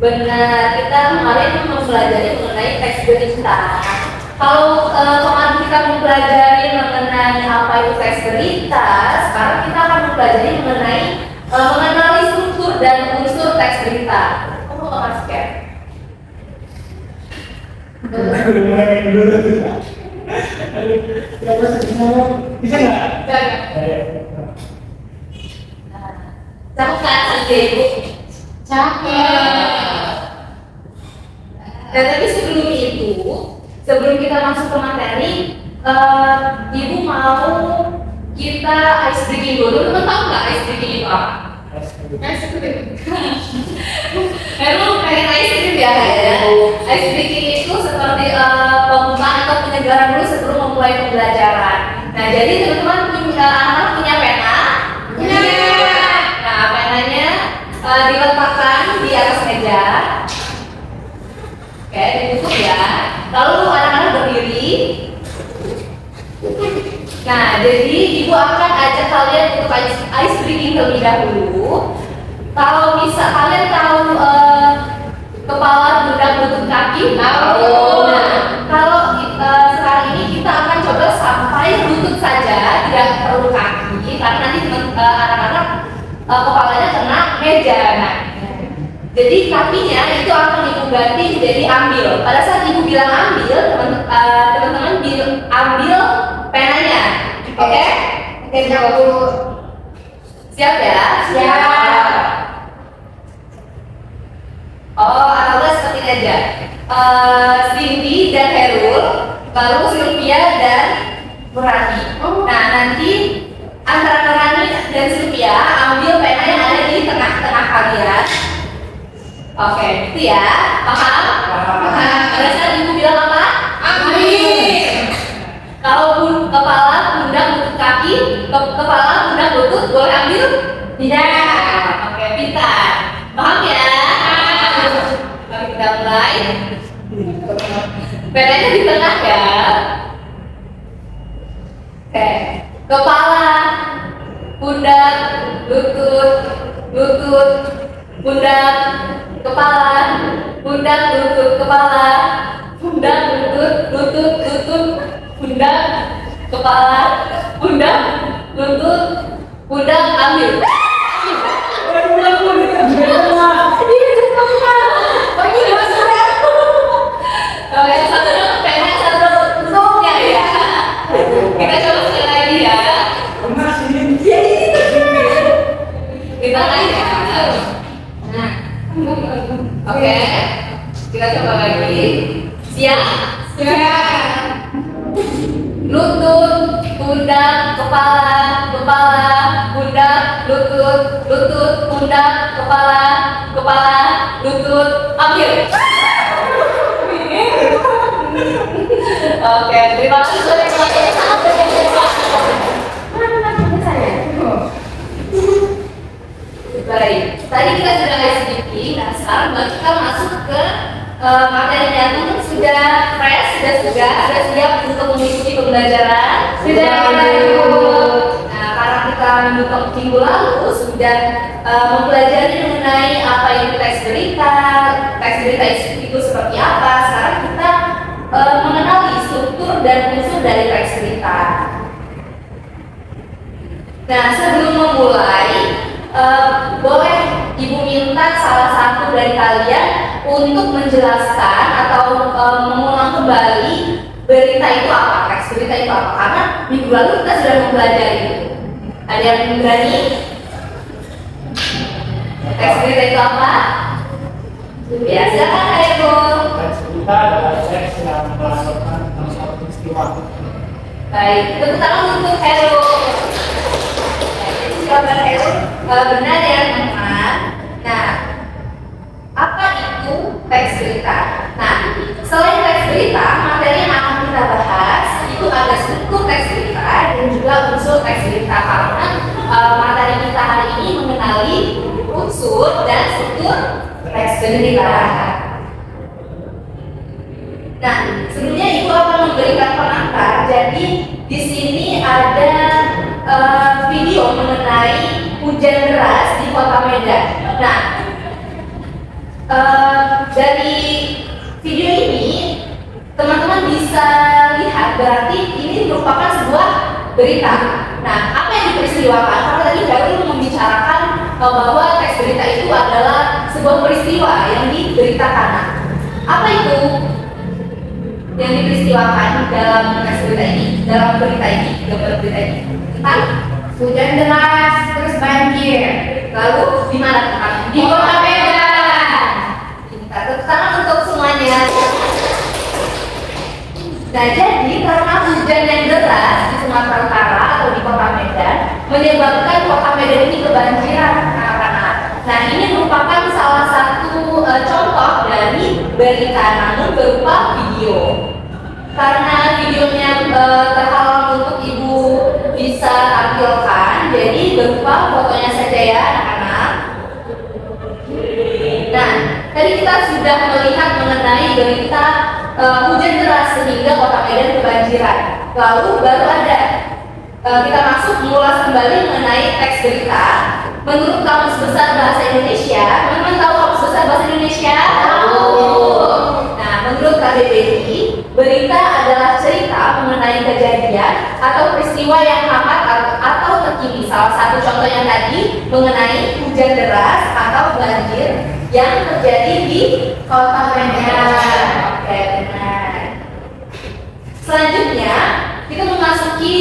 Benar, kita kemarin mempelajari mengenai teks berita. Kalau kemarin kita mempelajari mengenai apa itu teks berita, sekarang kita akan mempelajari mengenai mengenali struktur dan unsur teks berita. Kamu mau kasih ya? Bisa nggak? Cakep kan Ibu? Cakep. Dan tapi sebelum itu, sebelum kita masuk ke materi, Ibu mau kita ice breaking dulu. Teman tahu nggak ice breaking itu apa? Ice cream. Emang pengen ice cream ya? Ice breaking itu seperti pembukaan atau penyegaran dulu sebelum memulai pembelajaran. Nah, jadi teman-teman anak punya pena? Nah, penanya diletakkan di atas meja. Oke, ditutup ya. Lalu anak-anak berdiri. Nah, jadi Ibu akan ajak kalian untuk ice breaking terlebih dahulu. Kalau bisa kalian tahu kepala, pundak, lutut, kaki? Tahu. Nah, kalau sekarang ini kita akan coba sampai lutut saja, tidak perlu kaki, karena nanti anak-anak kepalanya kena meja. Nah, jadi kakinya itu akan Ibu ganti menjadi ambil. Pada saat Ibu bilang ambil, teman-teman ambil penanya. Oke? Oke, Bu. Siap ya? Siap. Oh, atau seperti ini aja. Cindy dan Herul, baru Sylvia dan Murani. Nah, nanti antara Murani dan Sylvia ambil pena yang ada di tengah-tengah kalian. Oke, itu ya. Paham? Paham. Pada saat Ibu bilang apa? Ambil. Kalau kepala, pundak, lutut, kaki, kepala, pundak, lutut, boleh ambil? Tidak. Oke, pintar. Paham ya? Mari kita mulai. Penanya di tengah ya. Oke, kepala, pundak, lutut, pundak, kepala, pundak, lutut, kepala, pundak, lutut, pundak, kepala, pundak, lutut, pundak, ambil. Yang satu pena, satu untuknya ya. Kita coba sekali lagi ya. Kita lagi ya. Nah, oke. Kita coba lagi. Siap? Siap. Lutut, pundak, kepala, pundak, lutut, pundak, kepala, lutut, ambil. Oke, terima kasih sudah sangat bermanfaat. Baik, tadi kita sudah sedikit. Nah, sekarang kita masuk ke materinya. Teman sudah fresh, sudah siap untuk mengikuti pembelajaran. Sudah. Nah, karena kita minggu lalu sudah mempelajari mengenai apa itu teks berita itu seperti apa. Sekarang kita mengenali struktur dan unsur dari teks berita. Nah, sebelum memulai, boleh Ibu minta salah satu dari kalian untuk menjelaskan atau mengulang kembali berita itu apa, teks berita itu apa? Karena minggu lalu kita sudah mempelajari itu. Ada yang berani? Teks berita itu apa? Biasa kan, Ibu? Teks berita adalah teks yang melaporkan tentang suatu peristiwa. Baik, tepuk tangan untuk Hero. Jawaban Hero benar ya, teman-teman. Nah, apa itu teks berita? Nah, selain teks berita, materi yang akan kita bahas itu ada struktur teks berita dan juga unsur teks berita. Karena materi kita hari ini mengenali unsur dan struktur teks berita. Nah, sebelumnya Ibu akan memberikan pengantar. Jadi di sini ada video mengenai hujan deras di Kota Medan. Nah, Dari video ini teman-teman bisa lihat berarti ini merupakan sebuah berita. Nah, apa yang diperistiwakan? Karena tadi baru membicarakan bahwa teks berita itu adalah sebuah peristiwa yang diberitakan. Nah, apa itu yang diperistiwakan dalam teks berita ini? Dalam berita ini, gambar berita ini tentang hujan deras terus banjir. Lalu di mana teman? Di Kota Medan. Kita tepuk tangan untuk semuanya. Nah, jadi karena hujan yang deras di Sumatera Utara atau di Kota Medan menyebabkan Kota Medan ini kebanjiran anak-anak. Nah, ini merupakan salah satu contoh dari berita namun berupa video. Karena videonya terhalang untuk ibu bisa tampilkan, jadi berupa fotonya saja ya anak-anak. Nah, tadi kita sudah melihat mengenai berita hujan deras sehingga Kota Medan kebanjiran. Lalu baru ada kita masuk mengulas kembali mengenai teks berita. Menurut Kamus Besar Bahasa Indonesia, teman-teman tahu Kamus Besar Bahasa Indonesia? Tahu. Nah, menurut KBBI, berita adalah cerita mengenai kejadian atau peristiwa yang hangat atau terkini. Salah satu contohnya tadi mengenai hujan deras atau banjir yang terjadi di Kota Medan. Oke, benar. Selanjutnya, kita memasuki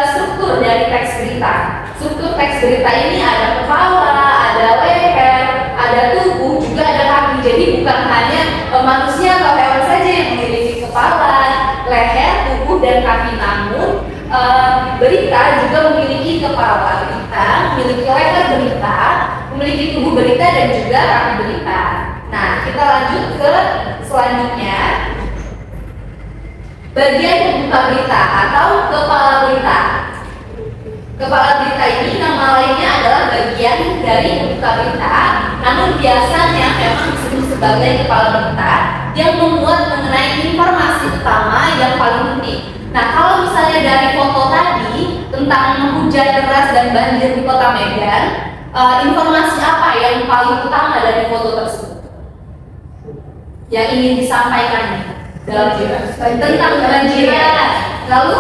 struktur dari teks berita. Struktur teks berita ini ada kepala, ada leher, ada tubuh, juga ada kaki. Jadi bukan hanya manusia atau hewan saja yang memiliki kepala, leher, tubuh, dan kaki. Namun berita juga memiliki kepala berita, memiliki leher berita, memiliki tubuh berita, dan juga kaki berita. Nah, kita lanjut ke selanjutnya. Bagian pembuka berita atau kepala berita. Kepala berita ini nama lainnya adalah bagian dari pembuka berita, namun biasanya memang disebut sebagai kepala berita yang memuat mengenai informasi utama yang paling penting. Nah, kalau misalnya dari foto tadi tentang hujan deras dan banjir di Kota Medan, informasi apa yang paling utama dari foto tersebut yang ingin disampaikan dalam tentang kebanjiran, lalu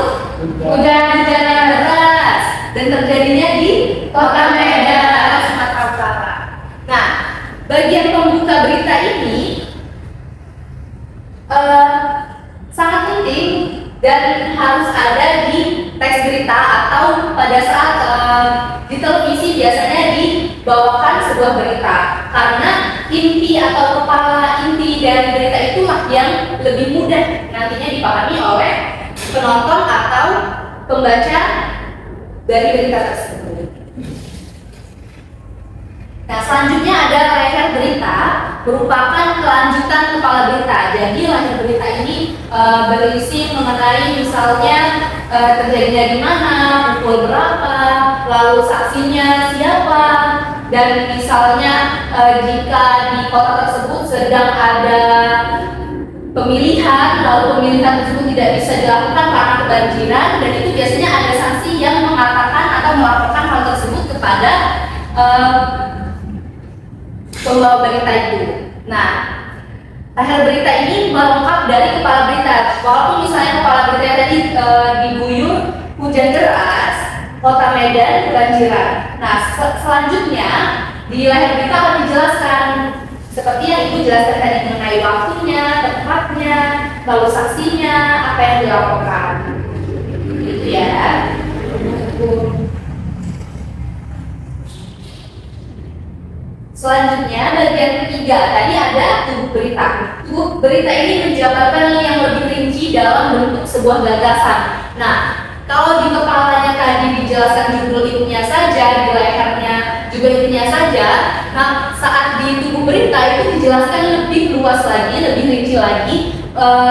hujan yang deras dan terjadinya di Kota Medan, Sumatera Utara. Nah, bagian pembuka berita ini sangat penting dan harus ada di teks berita atau pada saat di televisi biasanya dibawakan sebuah berita, karena inti atau kepala inti dari berita itulah yang lebih mudah nantinya dipahami oleh penonton atau pembaca dari berita tersebut. Nah, selanjutnya ada leher berita, merupakan kelanjutan kepala berita. Jadi leher berita ini berisi mengenai misalnya terjadinya di mana, pukul berapa, lalu saksinya siapa, dan misalnya jika di kota tersebut sedang ada pemilihan, lalu pemilihan tersebut tidak bisa dilakukan karena kebanjiran, dan itu biasanya ada saksi yang mengatakan atau melaporkan hal tersebut kepada pembawa berita itu. Nah, leher berita ini melengkap dari kepala berita. Walaupun misalnya kepala berita tadi diguyur hujan deras, Kota Medan kebanjiran. Nah, selanjutnya di leher berita akan dijelaskan seperti yang Ibu jelaskan tadi mengenai waktunya, tempatnya, lalu saksinya, apa yang dilaporkan. Itu ya. Selanjutnya bagian ketiga, tadi ada tubuh berita. Tubuh berita ini menjabarkan yang lebih rinci dalam bentuk sebuah gagasan. Nah, kalau di kepalanya tadi dijelaskan judul intinya saja, di lehernya juga intinya saja. Nah, saat di tubuh berita itu dijelaskan lebih luas lagi, lebih rinci lagi,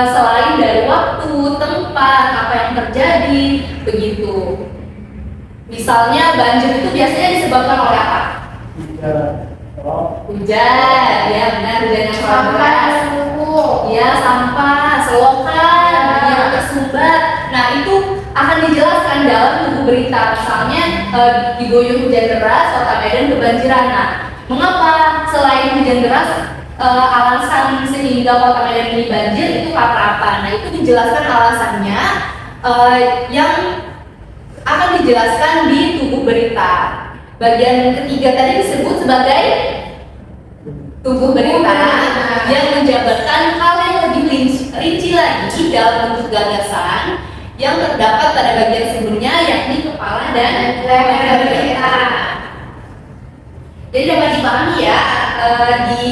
selain dari waktu, tempat, apa yang terjadi, begitu. Misalnya banjir itu biasanya disebabkan oleh apa? Hujan, ya benar, hujan yang terlalu deras. Ya, sampah, selokan, yang tersumbat. Nah, itu akan dijelaskan dalam tubuh berita. Misalnya diguyur hujan deras, Kota Medan kebanjiran. Nah, mengapa selain hujan deras alasan sehingga Kota Medan ini banjir itu karena apa? Nah, itu dijelaskan alasannya yang akan dijelaskan di tubuh berita. Bagian ketiga tadi disebut sebagai tubuh berita yang menjabarkan hal yang lebih rinci lagi dalam bentuk gagasan yang terdapat pada bagian sebelumnya, yakni kepala dan leher berita. Jadi dapat dipahami ya, di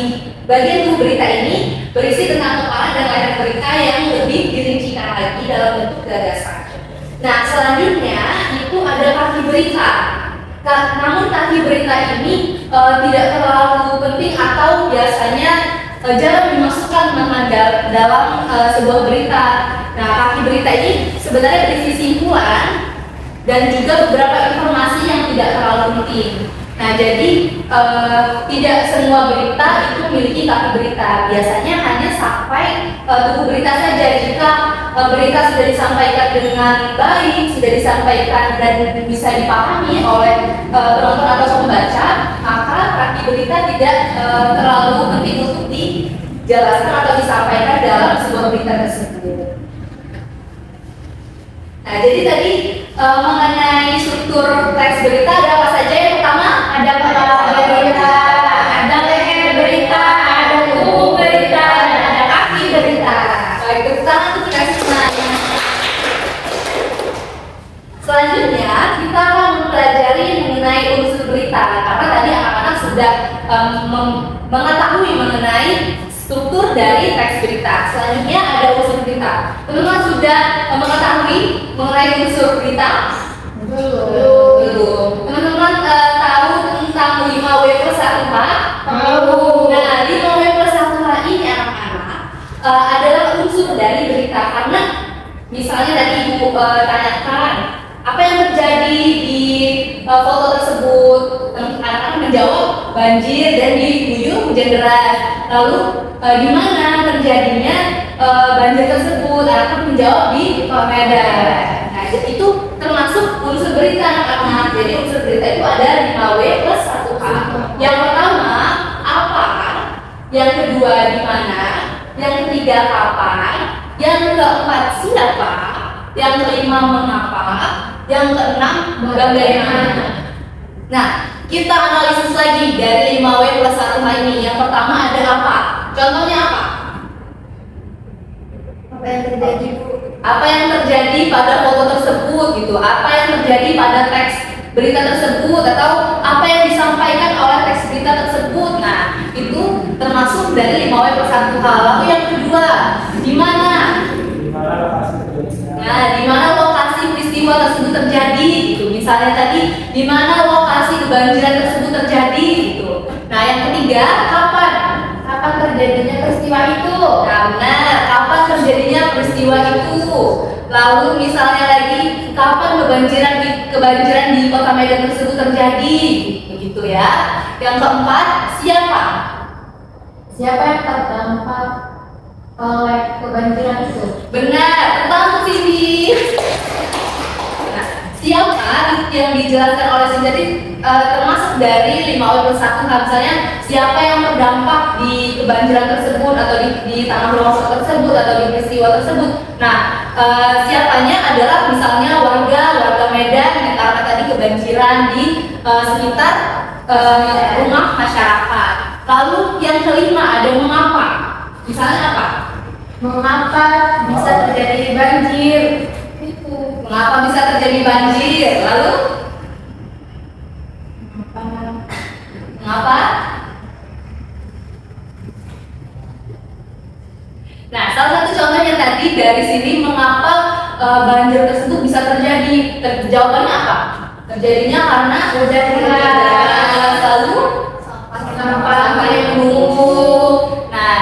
bagian tubuh berita ini berisi tentang kepala dan leher berita yang lebih dirincikan lagi dalam bentuk gagasan. Nah, selanjutnya itu ada kaki berita. Namun kaki berita ini tidak terlalu penting atau biasanya jarang dimasukkan dalam sebuah berita. Nah, kaki berita ini sebenarnya berisi simpulan dan juga beberapa informasi yang tidak terlalu penting. Nah, jadi tidak semua berita itu memiliki kaki berita. Biasanya hanya sampai tubuh berita saja. Jika berita sudah disampaikan dengan baik, sudah disampaikan dan bisa dipahami oleh penonton atau pembaca, maka kaki berita tidak terlalu penting untuk dijelaskan atau disampaikan dalam sebuah berita tersebut. Nah, jadi tadi mengenai struktur teks berita ada apa saja? Yang pertama ada kepala berita, ada leher berita, ada tubuh berita, dan ada kaki berita. Baik, tepuk tangan untuk dikasih semuanya. Selanjutnya kita akan mempelajari mengenai unsur berita, karena tadi anak-anak sudah mengetahui mengenai struktur dari teks berita. Selanjutnya ada unsur berita. Teman-teman sudah mengetahui mengenai unsur berita? Belum. Teman-teman tahu tentang 5W plus 1H? Tahu. Nah, 5W plus 1H ini anak-anak adalah unsur dari berita. Karena misalnya tadi Ibu tanyakan apa yang terjadi di foto tersebut, anak-anak menjawab banjir dan diguyur hujan deras. Lalu di mana terjadinya banjir tersebut? Anak-anak menjawab di Medan. Nah, itu termasuk unsur berita anak-anak. Jadi unsur berita itu ada 5W plus 1H. Yang pertama apa? Yang kedua di mana? Yang ketiga kapan? Yang keempat siapa? Yang kelima mengapa? Yang keenam bagaimana? Nah, kita analisis lagi dari 5W plus 1H ini. Yang pertama ada apa? Contohnya apa? Apa yang terjadi, Bu? Apa yang terjadi pada foto tersebut gitu? Apa yang terjadi pada teks berita tersebut atau apa yang disampaikan oleh teks berita tersebut? Nah, itu termasuk dari 5W plus 1H. Lalu yang kedua, di mana? Nah, di mana lokasi peristiwa tersebut terjadi gitu. Misalnya tadi di mana lokasi kebanjiran tersebut terjadi gitu. Nah, yang ketiga, kapan? Kapan terjadinya peristiwa itu? Nah, benar, kapan terjadinya peristiwa itu? Lalu misalnya lagi, kapan kebanjiran di Kota Medan tersebut terjadi? Begitu ya. Yang keempat, siapa? Siapa yang terdampak oleh kebanjiran itu? Benar, tentang Cindy. Nah, siapa yang dijelaskan oleh Cindy tadi termasuk dari 5W plus 1H. Misalnya siapa yang terdampak di kebanjiran tersebut atau di tanah longsor tersebut atau di peristiwa tersebut. Nah, siapanya adalah misalnya warga Medan yang karena tadi kebanjiran di sekitar rumah masyarakat. Lalu yang kelima ada mengapa. Misalnya apa? Mengapa bisa terjadi banjir? Itu. Mengapa bisa terjadi banjir? Lalu mengapa? Nah, salah satu contohnya tadi dari sini mengapa banjir tersebut bisa terjadi? Jawabannya apa? Terjadinya karena hujan deras. Lalu sampah yang menumpuk. Nah,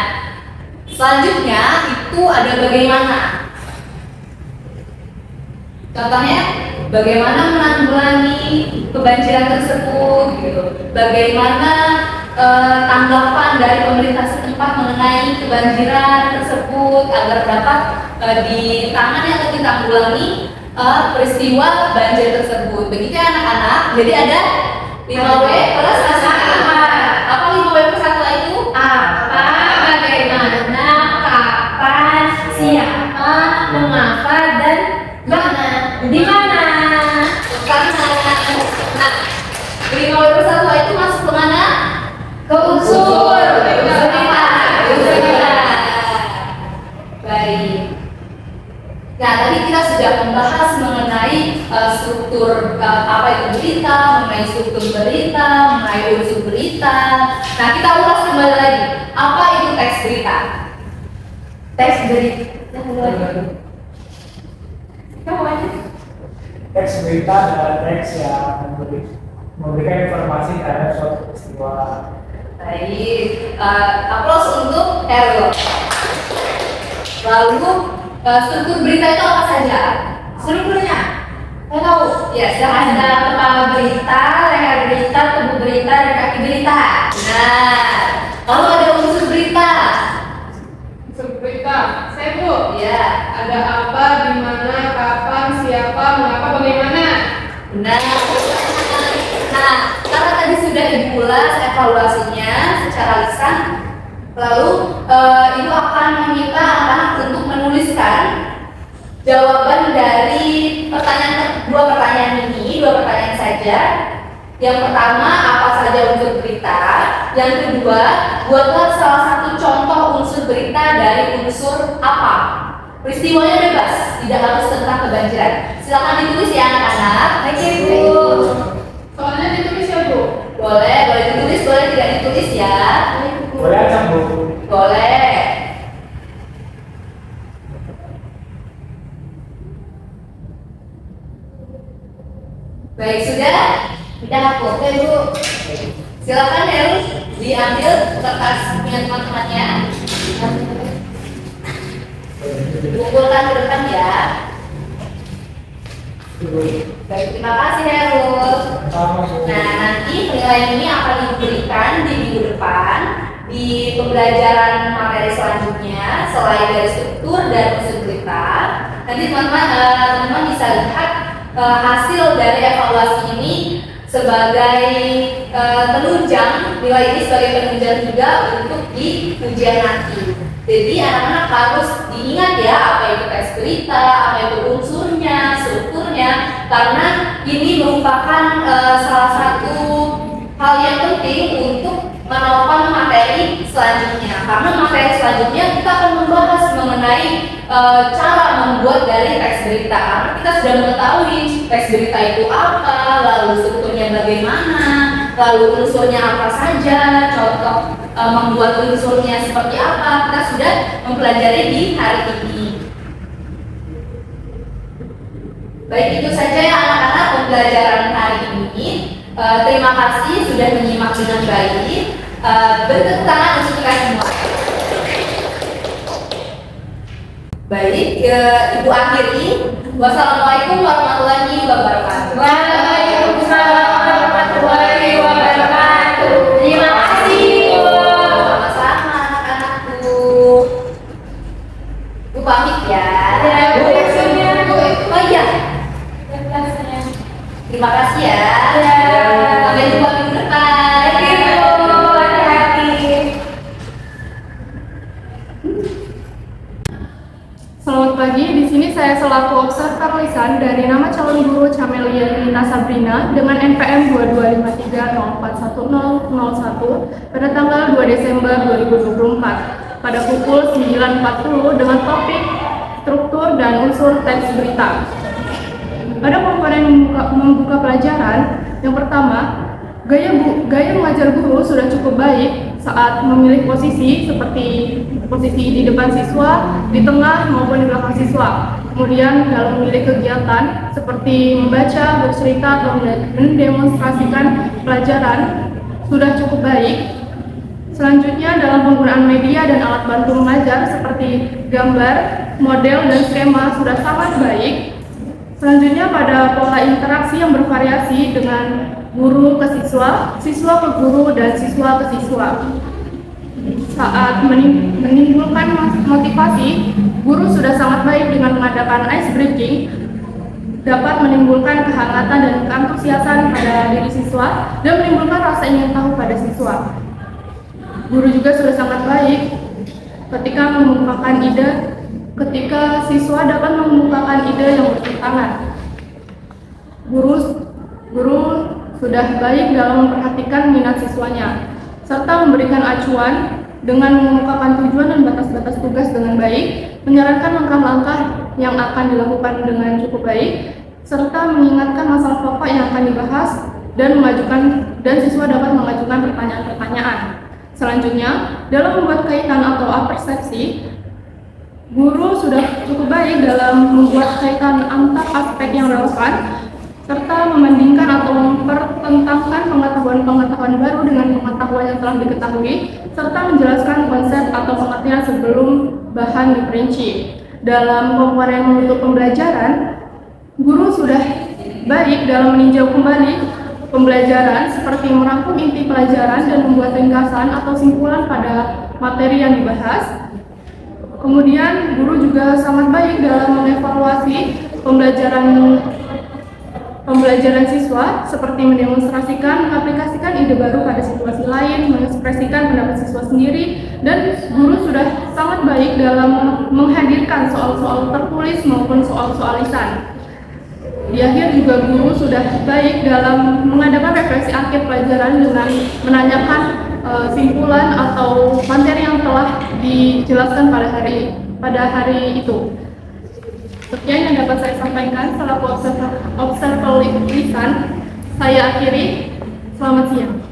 selanjutnya itu ada bagaimana? Contohnya, bagaimana menanggulangi kebanjiran tersebut, gitu. Bagaimana tanggapan dari pemerintah setempat mengenai kebanjiran tersebut agar dapat ditangani atau ditanggulangi peristiwa banjir tersebut. Begitu ya anak-anak. Jadi ada 5W plus 1H. Apa 5W plus 1H itu? Apa struktur apa itu berita, mengenai struktur berita, mengenai unsur berita. Nah, kita ulas kembali lagi. Apa itu teks berita? Teks berita. Kamu aja. Teks berita adalah teks yang memberikan informasi terhadap suatu peristiwa. Baik, aplaus untuk Herlo. Lalu struktur berita itu apa saja? Strukturnya, saya tahu. Ya, ada kepala berita, leher berita, tubuh berita, dan kaki berita. Nah, lalu ada unsur berita. Unsur berita, saya Bu. Ya, Ada apa, di mana, kapan, siapa, mengapa, bagaimana. benar. Nah, karena tadi sudah diulas evaluasinya secara lisan, lalu Ibu akan meminta anak-anak untuk menuliskan jawaban dari dua pertanyaan saja. Yang pertama, apa saja unsur berita? Yang kedua, buatlah salah satu contoh unsur berita dari unsur apa. Peristiwanya bebas, tidak harus tentang kebanjiran. Silakan ditulis ya anak-anak. Thank you, Bu. Soalnya ditulis ya Bu. Boleh ditulis, boleh tidak ditulis ya. Boleh aja Bu. Boleh. Baik, sudah? Sudah aku. Oke, Bu. Silakan Heru diambil kertas punya teman-temannya. Kumpulkan ke depan ya. Baik, terima kasih Heru. Nah, nanti penilaian ini akan diberikan di minggu depan di pembelajaran materi selanjutnya selain dari struktur dan unsur berita. Nanti teman-teman bisa lihat hasil dari evaluasi ini sebagai penunjang, nilai ini sebagai penunjang juga untuk di ujian nanti. Jadi anak-anak harus diingat ya apa itu teks berita, apa itu unsurnya, strukturnya, karena ini merupakan salah satu hal yang penting untuk menopang materi selanjutnya. Karena materi selanjutnya kita akan membahas mengenai cara membuat dari teks berita. Karena kita sudah mengetahui teks berita itu apa, lalu strukturnya bagaimana, lalu unsurnya apa saja, contoh membuat unsurnya seperti apa, kita sudah mempelajari di hari ini. Baik, itu saja ya anak-anak pembelajaran hari ini. Terima kasih sudah menyimak dengan baik. Bertepuk tangan untuk kita semua. Baik, Ibu akhiri. Wassalamualaikum warahmatullahi wabarakatuh. Waalaikumsalam warahmatullahi wabarakatuh. Terima kasih. Sama-sama anak-anakku. Bu pamit ya. Ya, Bu, maksudnya, Bu. Oh iya. Terima kasih ya. Sampai jumpa minggu depan. Hati-hati. Selamat pagi, di sini saya selaku observer lisan dari nama calon guru Camelia Nina Sabrina dengan NPM 2253041001 pada tanggal 2 Desember 2024 pada pukul 9.40 dengan topik struktur dan unsur teks berita. Pada komponen membuka pelajaran, yang pertama, gaya mengajar guru sudah cukup baik saat memilih posisi seperti posisi di depan siswa, di tengah maupun di belakang siswa. Kemudian dalam memilih kegiatan seperti membaca, bercerita, atau mendemonstrasikan pelajaran sudah cukup baik. Selanjutnya dalam penggunaan media dan alat bantu mengajar seperti gambar, model, dan skema sudah sangat baik. Selanjutnya pada pola interaksi yang bervariasi dengan guru ke siswa, siswa ke guru, dan siswa ke siswa. Saat menimbulkan motivasi, guru sudah sangat baik dengan mengadakan ice breaking, dapat menimbulkan kehangatan dan keantusiasan pada diri siswa dan menimbulkan rasa ingin tahu pada siswa. Guru juga sudah sangat baik ketika siswa dapat mengemukakan ide yang bertentangan. Guru sudah baik dalam memperhatikan minat siswanya, serta memberikan acuan dengan mengemukakan tujuan dan batas-batas tugas dengan baik, menyarankan langkah-langkah yang akan dilakukan dengan cukup baik, serta mengingatkan masalah pokok yang akan dibahas dan siswa dapat mengajukan pertanyaan-pertanyaan. Selanjutnya, dalam membuat kaitan atau apersepsi, guru sudah cukup baik dalam membuat kaitan antar aspek yang relevan serta membandingkan atau mempertentangkan pengetahuan-pengetahuan baru dengan pengetahuan yang telah diketahui serta menjelaskan konsep atau pengertian sebelum bahan diperinci. Dalam komponen menutup pembelajaran, guru sudah baik dalam meninjau kembali pembelajaran seperti merangkum inti pelajaran dan membuat ringkasan atau simpulan pada materi yang dibahas. Kemudian guru juga sangat baik dalam mengevaluasi pembelajaran siswa seperti mendemonstrasikan, mengaplikasikan ide baru pada situasi lain, mengekspresikan pendapat siswa sendiri, dan guru sudah sangat baik dalam menghadirkan soal-soal tertulis maupun soal-soal lisan. Di akhir juga guru sudah baik dalam mengadakan refleksi akhir pelajaran dengan menanyakan simpulan atau materi yang telah dijelaskan pada hari itu. Sekian yang dapat saya sampaikan selaku observer lisan. Saya akhiri. Selamat siang.